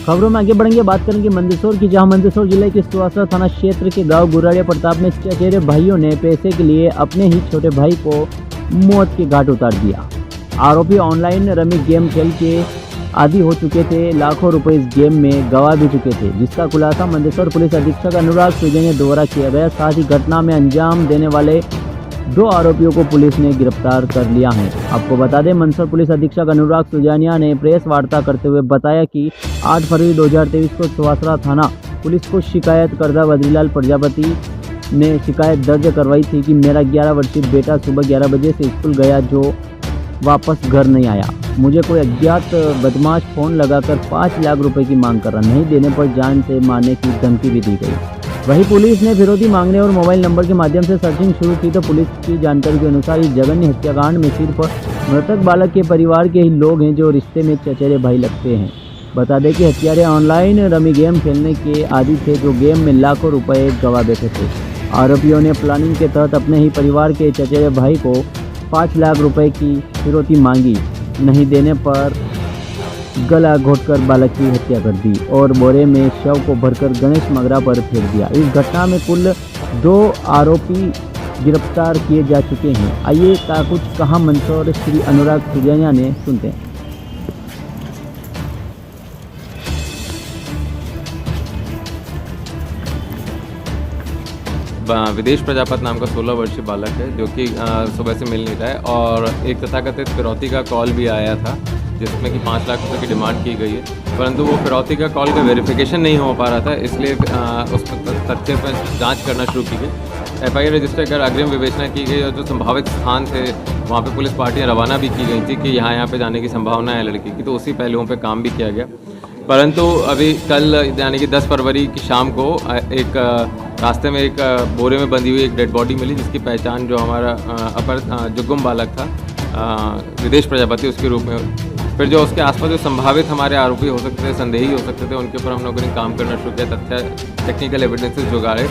खबरों में आगे बढ़ेंगे, बात करेंगे मंदसौर की, जहां मंदसौर जिले के सुवासरा थाना क्षेत्र के गांव गुराड़िया प्रताप में चचेरे भाइयों ने पैसे के लिए अपने ही छोटे भाई को मौत के घाट उतार दिया। आरोपी ऑनलाइन रमी गेम खेल के आदी हो चुके थे, लाखों रुपए इस गेम में गंवा भी चुके थे, जिसका खुलासा मंदसौर पुलिस अधीक्षक अनुराग सुजैनिया द्वारा किया गया। साथ ही घटना में अंजाम देने वाले 2 आरोपियों को पुलिस ने गिरफ्तार कर लिया है। आपको बता दें, मंदसौर पुलिस अधीक्षक अनुराग सुजैनिया ने प्रेस वार्ता करते हुए बताया कि 8 फरवरी 2023 को सुवासरा थाना पुलिस को शिकायतकर्ता बद्रीलाल प्रजापति ने शिकायत दर्ज करवाई थी कि मेरा 11 वर्षीय बेटा सुबह 11 बजे से स्कूल गया, जो वापस घर नहीं आया। मुझे कोई अज्ञात बदमाश फ़ोन लगाकर 5 लाख रुपए की मांग कर रहा, नहीं देने पर जान से मारने की धमकी भी दी गई। वहीं पुलिस ने फिरौती मांगने और मोबाइल नंबर के माध्यम से सर्चिंग शुरू की तो पुलिस की जानकारी के अनुसार इस जघन्य हत्याकांड में सिर्फ मृतक बालक के परिवार के ही लोग हैं, जो रिश्ते में चचेरे भाई लगते हैं। बता दें कि हत्यारे ऑनलाइन रमी गेम खेलने के आदी थे, जो गेम में लाखों रुपए गंवा बैठे थे। आरोपियों ने प्लानिंग के तहत अपने ही परिवार के चचेरे भाई को 5 लाख रुपए की फिरौती मांगी, नहीं देने पर गला घोटकर बालक की हत्या कर दी और बोरे में शव को भरकर गणेश मगरा पर फेंक दिया। इस घटना में कुल 2 आरोपी गिरफ्तार किए जा चुके हैं। आइए कुछ कहा मंदसौर श्री अनुराग सुजैनिया ने, सुनते हैं। विदेश प्रजापत नाम का 16 वर्षीय बालक है, जो कि सुबह से मिल नहीं रहा है और एक तथाकथित फिरौती का कॉल भी आया था, जिसमें कि 5 लाख रुपए की डिमांड की गई है, परंतु वो फिरौती का कॉल का वेरिफिकेशन नहीं हो पा रहा था, इसलिए उस तथ्य पर जांच करना शुरू की गई। FIR रजिस्टर कर अग्रिम विवेचना की गई और जो संभावित स्थान थे वहाँ पे पुलिस पार्टियाँ रवाना भी की गई थी कि यहाँ पे जाने की संभावना है लड़की की, तो उसी पहलुओं पे काम भी किया गया। परंतु अभी कल यानी कि 10 फरवरी की शाम को एक रास्ते में एक बोरे में बंधी हुई एक डेड बॉडी मिली, जिसकी पहचान जो हमारा अपर जुगुम बालक था विदेश प्रजापति उसके रूप में। फिर जो उसके आसपास जो संभावित हमारे आरोपी हो सकते थे, संदेही हो सकते थे, उनके ऊपर हम लोगों ने काम करना शुरू किया। तथ्य टेक्निकल एविडेंसेस जुगाड़े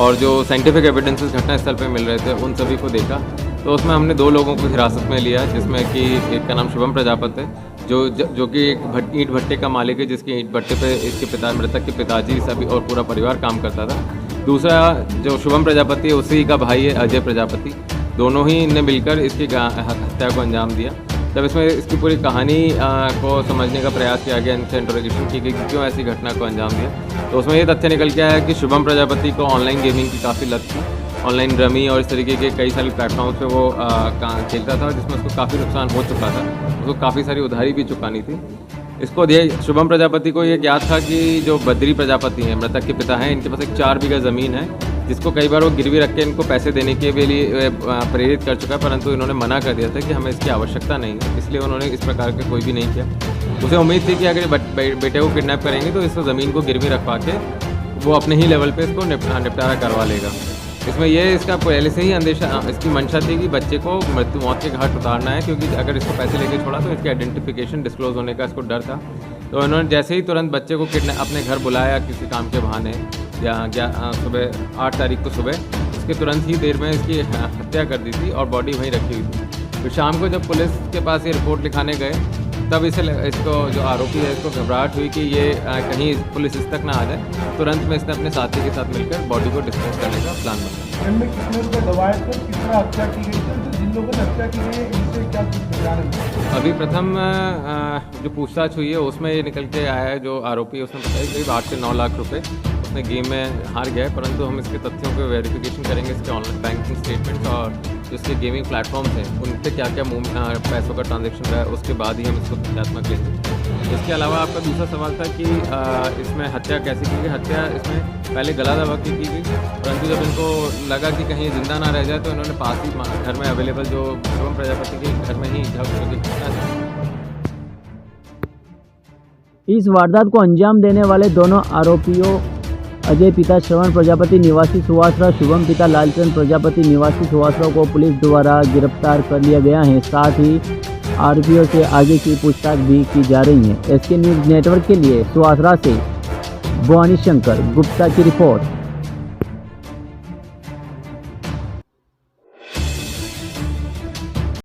और जो साइंटिफिक एविडेंसेस घटनास्थल पर मिल रहे थे, उन सभी को देखा। तो उसमें हमने 2 लोगों को हिरासत में लिया, जिसमें कि एक का नाम शुभम प्रजापति है, जो कि एक ईंट भट्टे का मालिक है, जिसके ईंट भट्टे पे इसके मृतक के पिताजी सभी और पूरा परिवार काम करता था। दूसरा जो शुभम प्रजापति है, उसी का भाई है अजय प्रजापति। दोनों ही ने मिलकर इसकी हत्या को अंजाम दिया। जब इसमें इसकी पूरी कहानी को समझने का प्रयास किया गया, इनसे इंटरोगेशन की गई कि क्यों ऐसी घटना को अंजाम दिया, तो उसमें ये तथ्य निकल के आया कि शुभम प्रजापति को ऑनलाइन गेमिंग की काफ़ी लत थी। ऑनलाइन रमी और इस तरीके के कई सारे प्लेटफॉर्म्स पे वो खेलता था, जिसमें उसको काफ़ी नुकसान हो चुका था, उसको काफ़ी सारी उधारी भी चुकानी थी। इसको शुभम प्रजापति को ये ज्ञात था कि जो बद्री प्रजापति हैं, मृतक के पिता हैं, इनके पास एक 4 बीघा ज़मीन है, जिसको कई बार वो गिरवी रख के इनको पैसे देने के लिए प्रेरित कर चुका है, परंतु इन्होंने मना कर दिया था कि हमें इसकी आवश्यकता नहीं है, इसलिए उन्होंने इस प्रकार के कोई भी नहीं किया। उसे उम्मीद थी कि अगर बेटे को किडनैप करेंगे तो इस ज़मीन को गिरवी रखवा के वो अपने ही लेवल पर इसको निपटारा करवा लेगा। इसमें इसका पहले से ही अंदेशा, इसकी मंशा थी कि बच्चे को मौत के घाट उतारना है, क्योंकि अगर इसको पैसे लेके छोड़ा तो इसकी आइडेंटिफिकेशन डिस्क्लोज होने का इसको डर था। तो इन्होंने जैसे ही तुरंत बच्चे को अपने घर बुलाया किसी काम के बहाने, या सुबह 8 तारीख को सुबह, उसके तुरंत ही देर में इसकी हत्या कर दी थी और बॉडी वहीं रखी हुई थी। फिर शाम को जब पुलिस के पास ये रिपोर्ट लिखाने गए, तब इसको जो आरोपी है, इसको घबराहट हुई कि ये कहीं पुलिस इस तक ना आ जाए। तुरंत में इसने अपने साथी के साथ मिलकर बॉडी को डिस्पोज करने का प्लान बनाया। कितने रुपए दबाए थे, किस तरह हत्या की गई थी, जिन लोगों ने हत्या की गई है इनसे क्या कुछ जान है? अभी प्रथम जो पूछताछ हुई है उसमें ये निकल के आया है, जो आरोपी है उसने बताया करीब 8 से 9 लाख रुपए उसने गेम में हार गया है, परंतु हम इसके तथ्यों को वेरिफिकेशन करेंगे, इसके ऑनलाइन बैंकिंग स्टेटमेंट्स और जो इसके गेमिंग प्लेटफॉर्म्स हैं उन पर क्या क्या पैसों का ट्रांजैक्शन रहा है, उसके बाद ही हम इसको तथ्यात्मक लेंगे। इसके अलावा आपका दूसरा सवाल था कि इसमें हत्या कैसे की गई। हत्या इसमें पहले गला दबा के की गई, परंतु जब इनको लगा कि कहीं जिंदा ना रह जाए तो इन्होंने पास ही घर में अवेलेबल जो शुभम प्रजापति के घर में ही इस वारदात को अंजाम देने वाले दोनों आरोपियों अजय पिता श्रवण प्रजापति निवासी सुवासरा, शुभम पिता लालचंद प्रजापति निवासी सुवासरा को पुलिस द्वारा गिरफ्तार कर लिया गया है। साथ ही आरोपियों से आगे की पूछताछ भी की जा रही है। SK न्यूज़ नेटवर्क के लिए सुवासरा से भवानी शंकर गुप्ता की रिपोर्ट।